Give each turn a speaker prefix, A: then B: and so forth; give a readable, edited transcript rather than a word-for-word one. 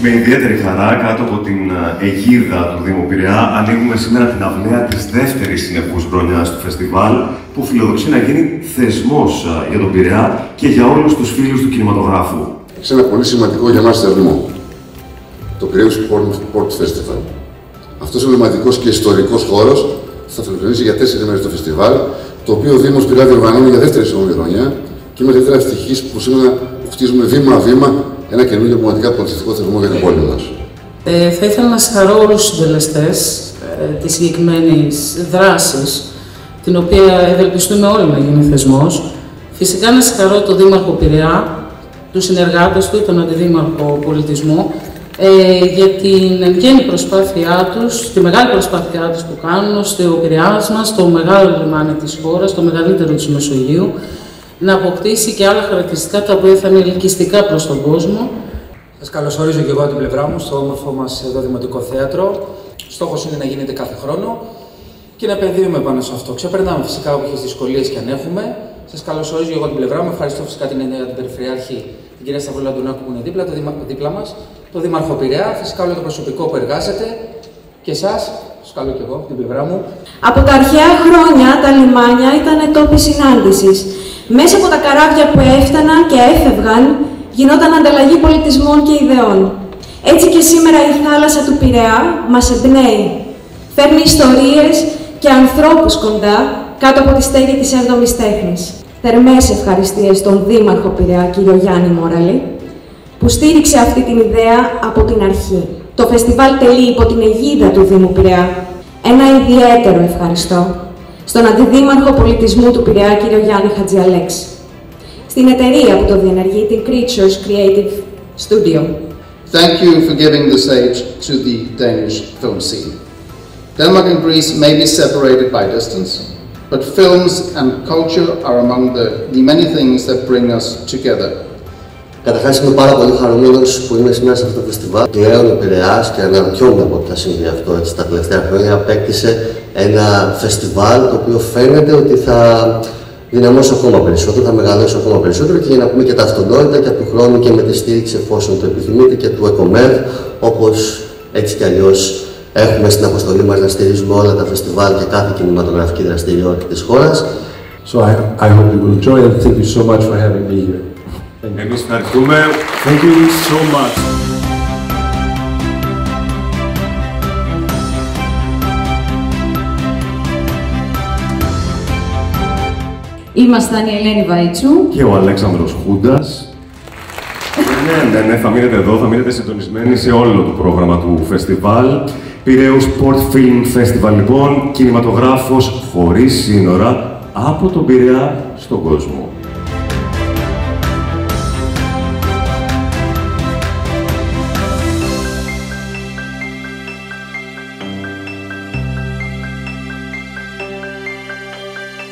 A: Με ιδιαίτερη χαρά, κάτω από την αιγίδα του Δήμου Πειραιά, ανοίγουμε σήμερα την αυλαία της δεύτερης συνεχούς χρονιάς του φεστιβάλ, που φιλοδοξεί να γίνει θεσμός για τον Πειραιά και για όλους τους φίλους του κινηματογράφου.
B: Σε ένα πολύ σημαντικό για μας θεσμό, το Piraeus Port Festival. Αυτός ο εμβληματικός και ιστορικός χώρος θα φιλοξενήσει για 4 μέρες το φεστιβάλ, το οποίο ο Δήμος Πειραιά διοργανώνει για δεύτερη συνεχή χρονιά και είμαι ιδιαίτερα ευτυχής που σήμερα χτίζουμε βήμα-βήμα ένα καινούργιο πραγματικά πολιτιστικό θεσμό για την πόλη μας.
C: Θα ήθελα να συγχαρώ όλους τους συντελεστές της συγκεκριμένης δράσης, την οποία ευελπιστούμε όλοι να γίνει θεσμός. Φυσικά να συγχαρώ τον Δήμαρχο Πειραιά, τους συνεργάτες του, τον Αντιδήμαρχο Πολιτισμού, για την ευγένη προσπάθειά τους, τη μεγάλη προσπάθειά τους που κάνουν στο Πειραιάς μας, στο μεγάλο λιμάνι της χώρας, το μεγαλύτερο της Μεσογείου, να αποκτήσει και άλλα χαρακτηριστικά τα οποία θα είναι ελκυστικά προς τον κόσμο.
D: Σας καλωσορίζω και εγώ από την πλευρά μου στο όμορφο μας εδώ Δημοτικό Θέατρο. Στόχος είναι να γίνεται κάθε χρόνο και να επενδύουμε πάνω σε αυτό. Ξεπερνάμε φυσικά όποιες δυσκολίες και αν έχουμε. Σας καλωσορίζω και εγώ από την πλευρά μου. Ευχαριστώ φυσικά την Περιφερειάρχη, την κυρία Σταυρούλα Αντωνάκου που είναι δίπλα μας, τον Δήμαρχο Πειραιά, φυσικά όλο το προσωπικό που εργάζεται και εσάς. Σας καλώ και εγώ από την πλευρά μου.
E: Από τα αρχαία χρόνια τα λιμάνια ήταν τόποι συνάντησης. Μέσα από τα καράβια που έφταναν και έφευγαν, γινόταν ανταλλαγή πολιτισμών και ιδεών. Έτσι και σήμερα η θάλασσα του Πειραιά μας εμπνέει. Φέρνει ιστορίες και ανθρώπους κοντά κάτω από τη στέγη της 7ης τέχνης. Θερμές ευχαριστίες στον Δήμαρχο Πειραιά, κύριο Γιάννη Μοραλή, που στήριξε αυτή την ιδέα από την αρχή. Το φεστιβάλ τελεί υπό την αιγίδα του Δήμου Πειραιά. Ένα ιδιαίτερο ευχαριστώ στον Αντιδήμαρχο Πολιτισμού του Πειραιά, κύριο Γιάννη Χατζιαλέξη. Στην εταιρεία που το διενεργεί, την Creatures Creative Studio.
F: Thank you for giving the stage to the Danish film scene. Denmark and Greece may be separated by distance, but films and culture are among the many things that bring us together.
G: Καταρχάς είμαι πάρα πολύ χαρούμενος που είμαι σήμερα σε αυτό το φεστιβάλ. Πλέον ο Πειραιάς, και αναρωτιόμαι από τι θα συμβεί αυτό έτσι, τα τελευταία χρόνια, απέκτησε ένα φεστιβάλ το οποίο φαίνεται ότι θα δυναμώσει ακόμα περισσότερο, θα μεγαλώσει ακόμα περισσότερο και για να πούμε και τα αυτονόητα και από του χρόνου και με τη στήριξη εφόσον το επιθυμείτε και του ΕΚΟΜΕΔ, όπως έτσι κι αλλιώς έχουμε στην αποστολή μας να στηρίζουμε όλα τα φεστιβάλ και κάθε κινηματογραφική δραστηριότητα της χώρας.
H: So I hope you will join and thank you so much for having me here.
A: Εμείς ευχαριστούμε.
H: Thank you so much.
I: Ήμασταν η Ελένη Βαϊτσού
A: Και ο Αλέξανδρος Χούντας. Ναι, θα μείνετε εδώ, θα μείνετε συντονισμένοι σε όλο το πρόγραμμα του φεστιβάλ. Piraeus Port Film Festival, λοιπόν, κινηματογράφος χωρίς σύνορα από τον Πειραιά στον κόσμο.